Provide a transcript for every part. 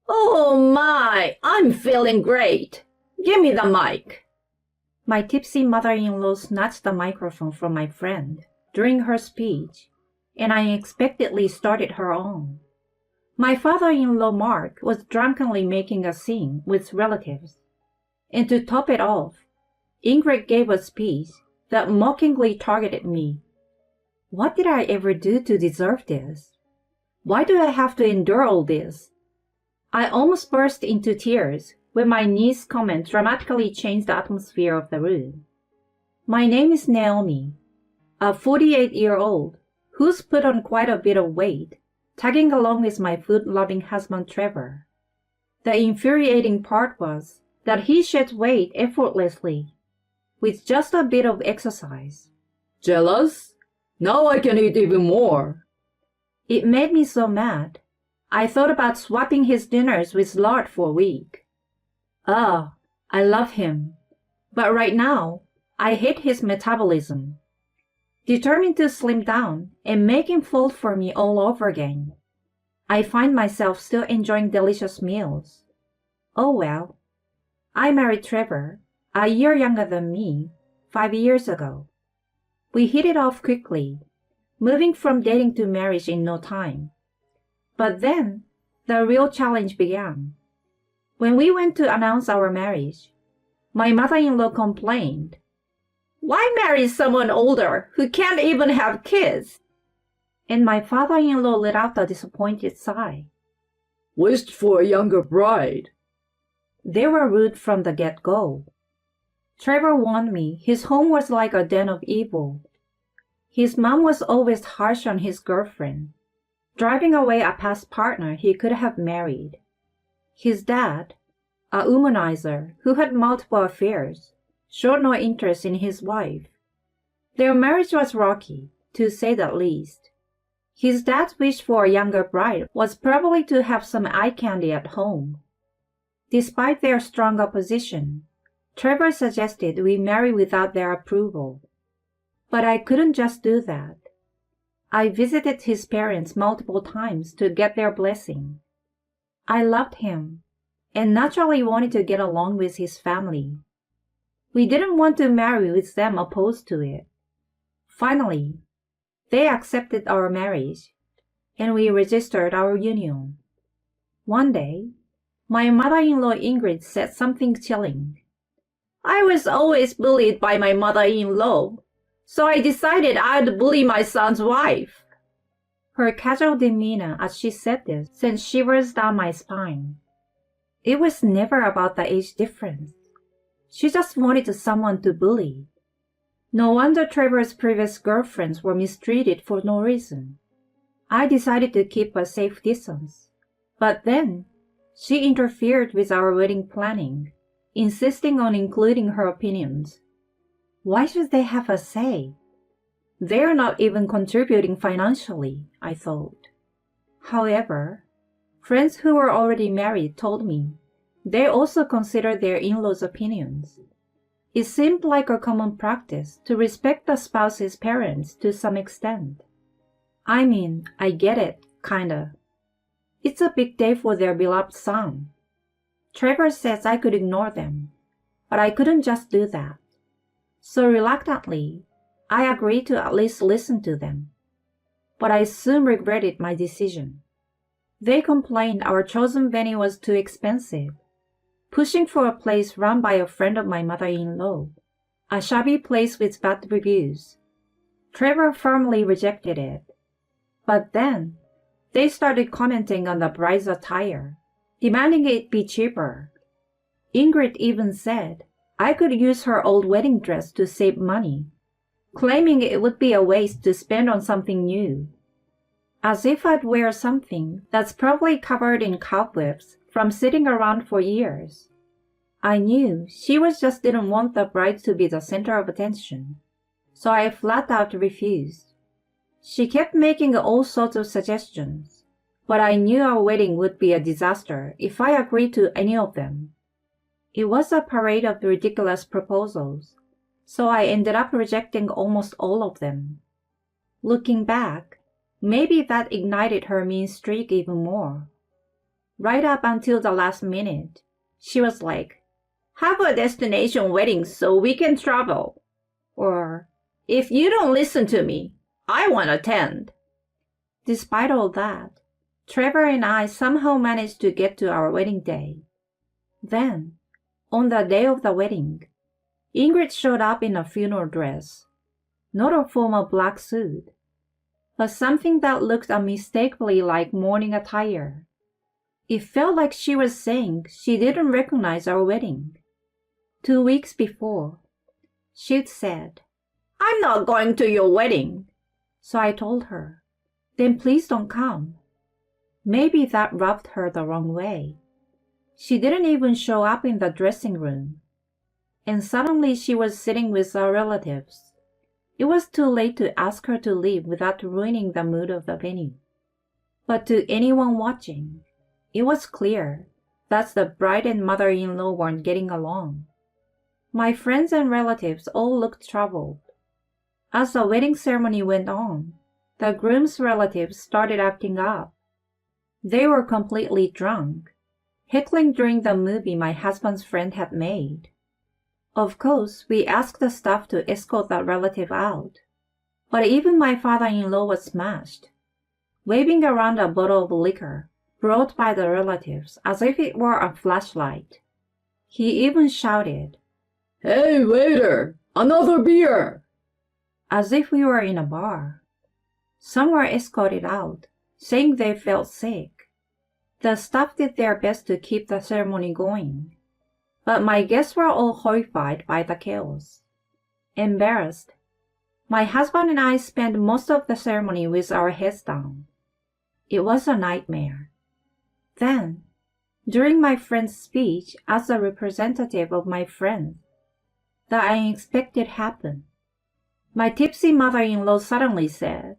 Oh my, I'm feeling great. Give me the mic. My tipsy mother-in-law snatched the microphone from my friend during her speech, and I unexpectedly started her own. My father-in-law Mark was drunkenly making a scene with relatives. And to top it off, Ingrid gave a speech that mockingly targeted me. What did I ever do to deserve this? Why do I have to endure all this? I almost burst into tears when my niece's comment dramatically changed the atmosphere of the room. My name is Naomi, a 48-year-old who's put on quite a bit of weight, tagging along with my food-loving husband Trevor. The infuriating part was that he shed weight effortlessly, with just a bit of exercise. Jealous? Now I can eat even more. It made me so mad. I thought about swapping his dinners with lard for a week. I love him. But right now, I hate his metabolism. Determined to slim down and make him fold for me all over again, I find myself still enjoying delicious meals. Oh well. I married Trevor, a year younger than me, 5 years ago. We hit it off quickly, moving from dating to marriage in no time. But then, the real challenge began. When we went to announce our marriage, my mother-in-law complained. Why marry someone older who can't even have kids? And my father-in-law let out a disappointed sigh. Wished for a younger bride. They were rude from the get-go. Trevor warned me his home was like a den of evil. His mom was always harsh on his girlfriend, driving away a past partner he could have married. His dad, a womanizer who had multiple affairs, showed no interest in his wife. Their marriage was rocky, to say the least. His dad's wish for a younger bride was probably to have some eye candy at home. Despite their strong opposition, Trevor suggested we marry without their approval. But I couldn't just do that. I visited his parents multiple times to get their blessing. I loved him and naturally wanted to get along with his family. We didn't want to marry with them opposed to it. Finally, they accepted our marriage, and we registered our union. One day, my mother-in-law Ingrid said something chilling. I was always bullied by my mother-in-law, so I decided I'd bully my son's wife. Her casual demeanor as she said this sent shivers down my spine. It was never about the age difference. She just wanted someone to bully. No wonder Trevor's previous girlfriends were mistreated for no reason. I decided to keep a safe distance. But then, she interfered with our wedding planning, insisting on including her opinions. Why should they have a say? They are not even contributing financially, I thought. However, friends who were already married told me they also considered their in-laws' opinions. It seemed like a common practice to respect the spouse's parents to some extent. I mean, I get it, kinda. It's a big day for their beloved son. Trevor says I could ignore them, but I couldn't just do that. So reluctantly, I agreed to at least listen to them. But I soon regretted my decision. They complained our chosen venue was too expensive, pushing for a place run by a friend of my mother-in-law, a shabby place with bad reviews. Trevor firmly rejected it. But then, they started commenting on the bride's attire, demanding it be cheaper. Ingrid even said I could use her old wedding dress to save money, claiming it would be a waste to spend on something new. As if I'd wear something that's probably covered in cobwebs from sitting around for years. I knew she just didn't want the bride to be the center of attention, so I flat out refused. She kept making all sorts of suggestions, but I knew our wedding would be a disaster if I agreed to any of them. It was a parade of ridiculous proposals, so I ended up rejecting almost all of them. Looking back, maybe that ignited her mean streak even more. Right up until the last minute, she was like, "Have a destination wedding so we can travel." or, "If you don't listen to me, I won't attend." despite all that, Trevor and I somehow managed to get to our wedding day. Then, on the day of the wedding, Ingrid showed up in a funeral dress, not a formal black suit, but something that looked unmistakably like mourning attire. It felt like she was saying she didn't recognize our wedding. 2 weeks before, she'd said, "I'm not going to your wedding." so I told her, then please don't come. Maybe that rubbed her the wrong way. She didn't even show up in the dressing room. And suddenly she was sitting with our relatives. It was too late to ask her to leave without ruining the mood of the venue. But to anyone watching, it was clear that the bride and mother-in-law weren't getting along. My friends and relatives all looked troubled. As the wedding ceremony went on, the groom's relatives started acting up. They were completely drunk, heckling during the movie my husband's friend had made. Of course, we asked the staff to escort that relative out. But even my father-in-law was smashed, waving around a bottle of liquor brought by the relatives as if it were a flashlight. He even shouted, "Hey, waiter, another beer!" as if we were in a bar. Some were escorted out, saying they felt sick. The staff did their best to keep the ceremony going. But my guests were all horrified by the chaos. Embarrassed, my husband and I spent most of the ceremony with our heads down. It was a nightmare. Then, during my friend's speech as a representative of my friend, the unexpected happened. My tipsy mother-in-law suddenly said,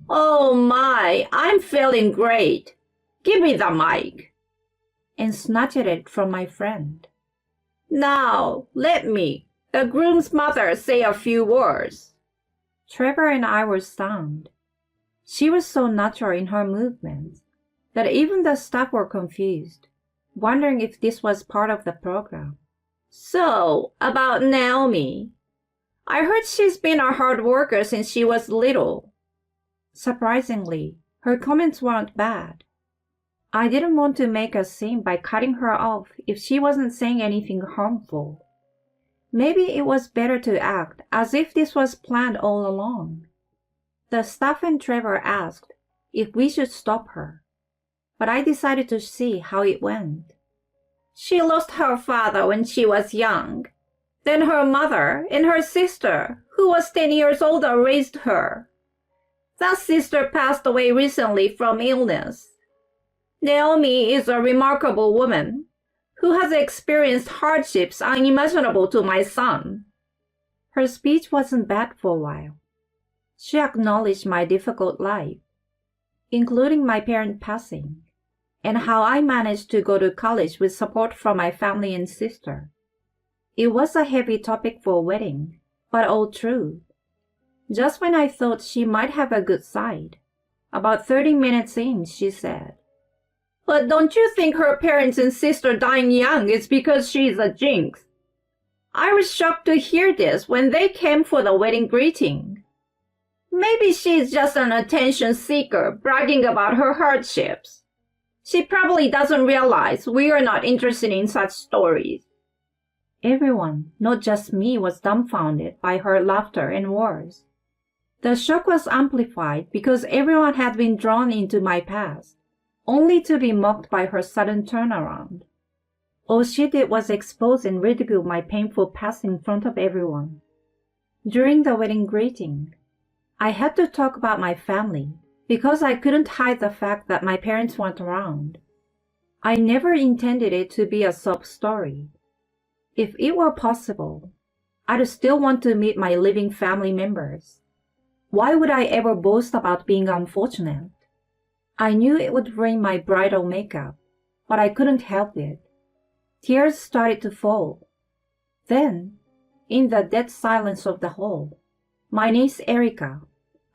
"Oh my, I'm feeling great. Give me the mic." and snatched it from my friend. "Now, let me, the groom's mother, say a few words." Trevor and I were stunned. She was so natural in her movements that even the staff were confused, wondering if this was part of the program. "So, about Naomi. I heard she's been a hard worker since she was little." Surprisingly, her comments weren't bad. I didn't want to make a scene by cutting her off if she wasn't saying anything harmful. Maybe it was better to act as if this was planned all along. The staff and Trevor asked if we should stop her, but I decided to see how it went. "She lost her father when she was young. Then her mother and her sister, who was 10 years older, raised her. That sister passed away recently from illness. Naomi is a remarkable woman who has experienced hardships unimaginable to my son." Her speech wasn't bad for a while. She acknowledged my difficult life, including my parent passing, and how I managed to go to college with support from my family and sister. It was a heavy topic for a wedding, but all true. Just when I thought she might have a good side, about 30 minutes in, she said, "But don't you think her parents and sister dying young is because she's a jinx? I was shocked to hear this when they came for the wedding greeting. Maybe she's just an attention seeker bragging about her hardships. She probably doesn't realize we are not interested in such stories." Everyone, not just me, was dumbfounded by her laughter and words. The shock was amplified because everyone had been drawn into my past, only to be mocked by her sudden turnaround. All she did was expose and ridicule my painful past in front of everyone. During the wedding greeting, I had to talk about my family because I couldn't hide the fact that my parents weren't around. I never intended it to be a sob story. If it were possible, I'd still want to meet my living family members. Why would I ever boast about being unfortunate? I knew it would ruin my bridal makeup, but I couldn't help it. Tears started to fall. Then, in the dead silence of the hall, my niece Erica,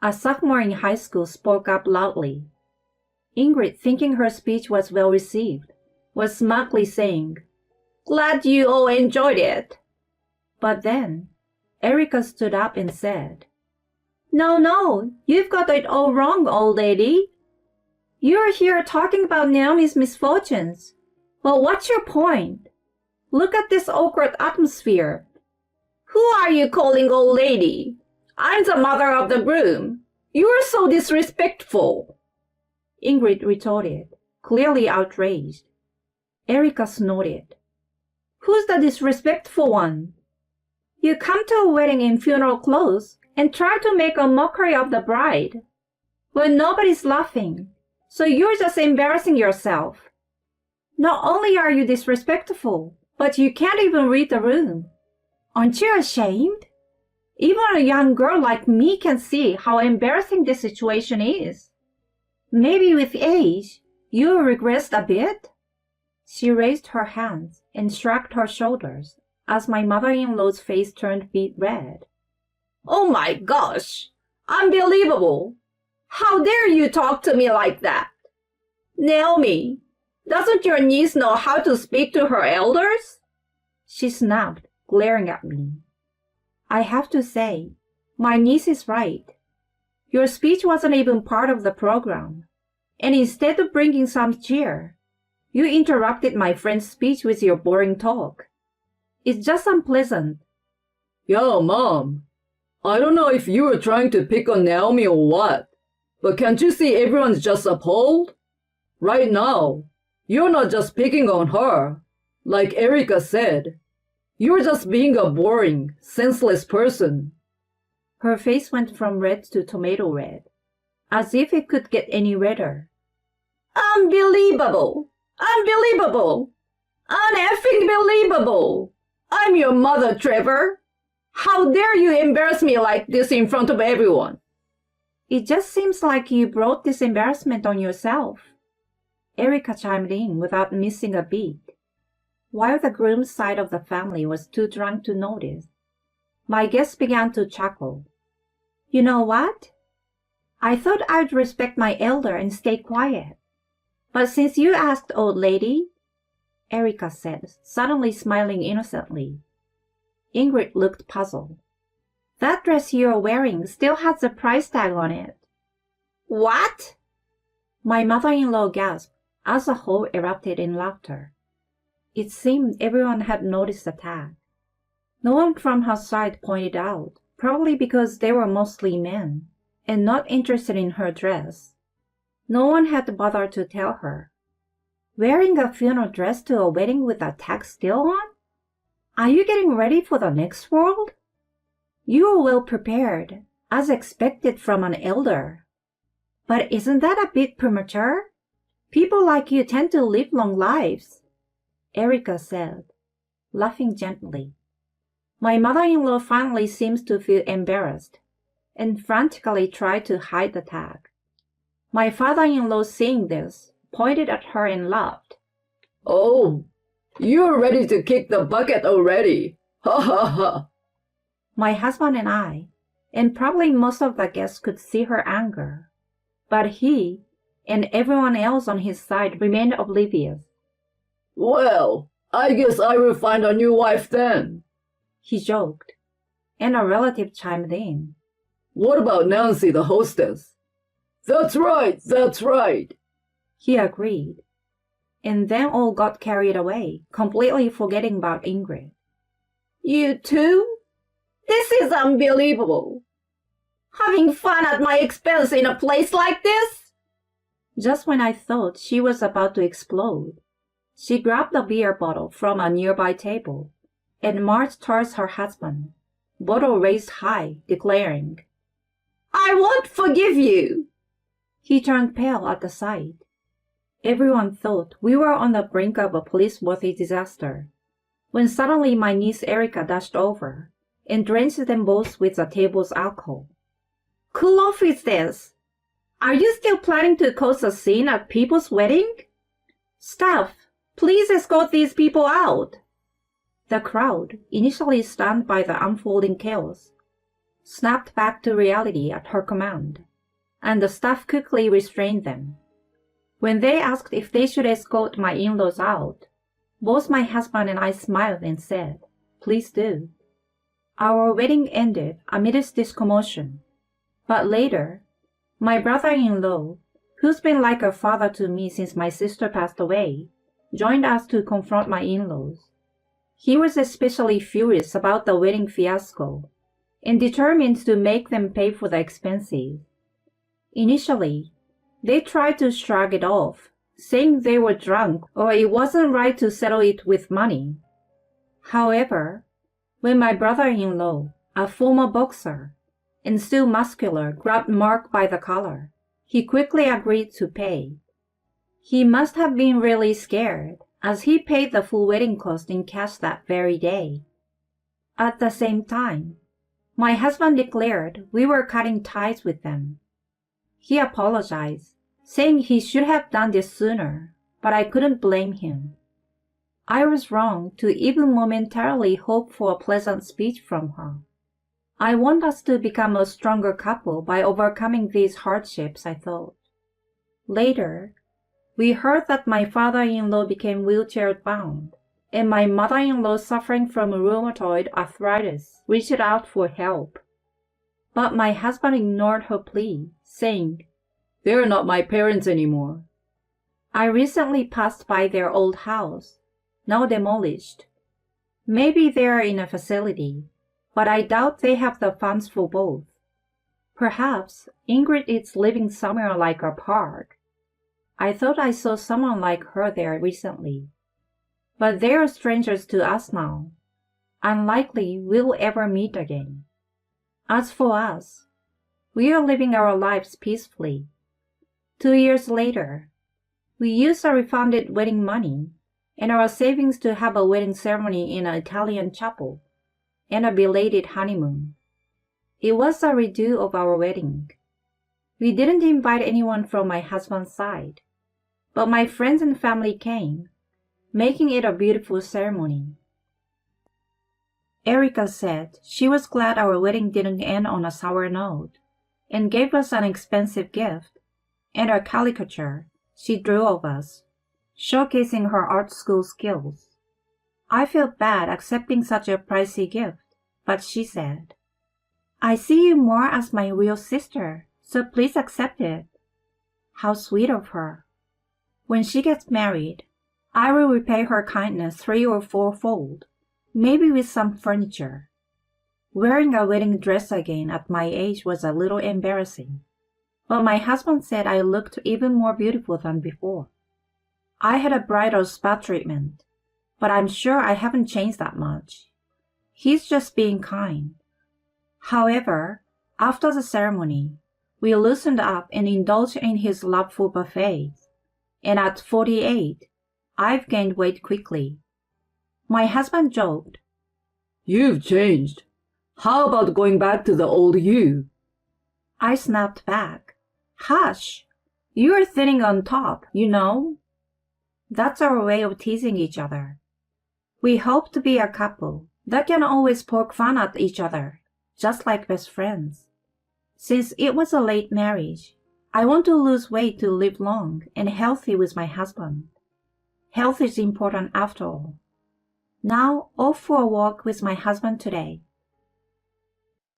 a sophomore in high school, spoke up loudly. Ingrid, thinking her speech was well received, was smugly saying, "Glad you all enjoyed it." But then Erica stood up and said, No, you've got it all wrong, old lady. You're here talking about Naomi's misfortunes. Well, what's your point? Look at this awkward atmosphere. Who are you calling old lady? I'm the mother of the groom. You're so disrespectful. Ingrid retorted, clearly outraged. Erica snorted. Who's the disrespectful one? You come to a wedding in funeral clothes and try to make a mockery of the bride. Well, nobody's laughing, so you're just embarrassing yourself. Not only are you disrespectful, but you can't even read the room. Aren't you ashamed? Even a young girl like me can see how embarrassing this situation is. Maybe with age, you'll regress a bit. She raised her hands and shrugged her shoulders as my mother-in-law's face turned beet red. Oh my gosh! Unbelievable! How dare you talk to me like that? Naomi, doesn't your niece know how to speak to her elders? She snapped, glaring at me. I have to say, my niece is right. Your speech wasn't even part of the program, and instead of bringing some cheer, you interrupted my friend's speech with your boring talk. It's just unpleasant. Yeah, Mom. I don't know if you were trying to pick on Naomi or what, but can't you see everyone's just appalled? Right now, you're not just picking on her. Like Erica said, you're just being a boring, senseless person. Her face went from red to tomato red, as if it could get any redder. Unbelievable! Unbelievable! Uneffing believable! I'm your mother, Trevor. How dare you embarrass me like this in front of everyone? It just seems like you brought this embarrassment on yourself. Erica chimed in without missing a beat. While the groom's side of the family was too drunk to notice, my guests began to chuckle. You know what? I thought I'd respect my elder and stay quiet. But since you asked, old lady, Erica said, suddenly smiling innocently. Ingrid looked puzzled. That dress you're wearing still has a price tag on it. What? My mother-in-law gasped as the whole erupted in laughter. It seemed everyone had noticed the tag. No one from her side pointed out, probably because they were mostly men, and not interested in her dress. No one had bothered to tell her. Wearing a funeral dress to a wedding with a tag still on? Are you getting ready for the next world? You are well prepared, as expected from an elder. But isn't that a bit premature? People like you tend to live long lives, Erica said, laughing gently. My mother-in-law finally seems to feel embarrassed, and frantically tried to hide the tag. My father-in-law, seeing this, pointed at her and laughed. Oh, you're ready to kick the bucket already. Ha ha ha. My husband and I, and probably most of the guests, could see her anger. But he and everyone else on his side remained oblivious. Well, I guess I will find a new wife then, he joked, and a relative chimed in. What about Nancy, the hostess? That's right, he agreed. And then all got carried away, completely forgetting about Ingrid. You too? This is unbelievable. Having fun at my expense in a place like this? Just when I thought she was about to explode, she grabbed a beer bottle from a nearby table and marched towards her husband, bottle raised high, declaring, I won't forgive you. He turned pale at the sight. Everyone thought we were on the brink of a police-worthy disaster, when suddenly my niece Erica dashed over and drenched them both with the table's alcohol. Cool off with this. Are you still planning to cause a scene at people's wedding? Staff, please escort these people out. The crowd, initially stunned by the unfolding chaos, snapped back to reality at her command, and the staff quickly restrained them. When they asked if they should escort my in-laws out, both my husband and I smiled and said, "Please do." Our wedding ended amidst this commotion, but later, my brother-in-law, who's been like a father to me since my sister passed away, joined us to confront my in-laws. He was especially furious about the wedding fiasco and determined to make them pay for the expenses. Initially, they tried to shrug it off, saying they were drunk or it wasn't right to settle it with money. However, when my brother-in-law, a former boxer and still muscular, grabbed Mark by the collar, he quickly agreed to pay. He must have been really scared, as he paid the full wedding cost in cash that very day. At the same time, my husband declared we were cutting ties with them. He apologized, saying he should have done this sooner, but I couldn't blame him. I was wrong to even momentarily hope for a pleasant speech from her. I want us to become a stronger couple by overcoming these hardships, I thought. Later, we heard that my father-in-law became wheelchair-bound, and my mother-in-law, suffering from rheumatoid arthritis, reached out for help. But my husband ignored her plea, saying, "They're not my parents anymore." "I recently passed by their old house, now demolished. Maybe they're in a facility, but I doubt they have the funds for both. Perhaps Ingrid is living somewhere like a park. I thought I saw someone like her there recently. But they are strangers to us now. Unlikely we'll ever meet again. As for us, we are living our lives peacefully. 2 years later, we used our refunded wedding money and our savings to have a wedding ceremony in an Italian chapel and a belated honeymoon. It was a redo of our wedding. We didn't invite anyone from my husband's side, but my friends and family came, making it a beautiful ceremony. Erica said she was glad our wedding didn't end on a sour note, and gave us an expensive gift and a caricature she drew of us, showcasing her art school skills. I felt bad accepting such a pricey gift, but she said, "I see you more as my real sister, so please accept it." How sweet of her. When she gets married, I will repay her kindness 3 or 4-fold, maybe with some furniture. Wearing a wedding dress again at my age was a little embarrassing, but my husband said I looked even more beautiful than before. I had a bridal spa treatment, but I'm sure I haven't changed that much. He's just being kind. However, after the ceremony, we loosened up and indulged in his love for buffets, and at 48, I've gained weight quickly. My husband joked, "You've changed. How about going back to the old you?" I snapped back, "Hush! You're thinning on top, you know." That's our way of teasing each other. We hope to be a couple that can always poke fun at each other, just like best friends. Since it was a late marriage, I want to lose weight to live long and healthy with my husband. Health is important after all. Now off for a walk with my husband today.